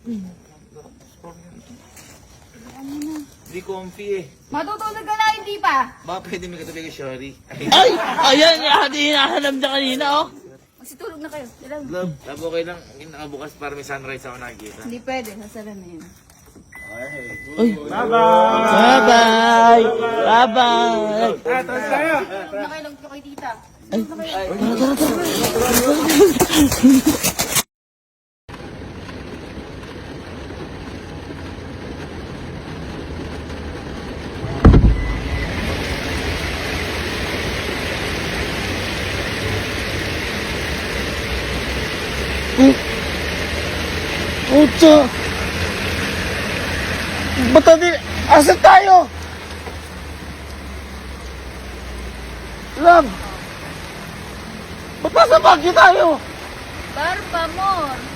Hindi comfy eh. Matutulog ka na, hindi pa. Baka pwede may katabi ka, sorry. Ay! Ayan! Hinahanap niya kanina, oh. Magsitulog na kayo. Ilang. Love, okay lang. Nakabukas para may sunrise ako nakikita. Hindi pwede, sasara na yun. Ay! Bye-bye! Bye-bye! Tulog na kayo, lang kay tita. Puto! Ba't natin? Asan tayo? Love! Ba't nasa Baguio tayo? Bar pa more.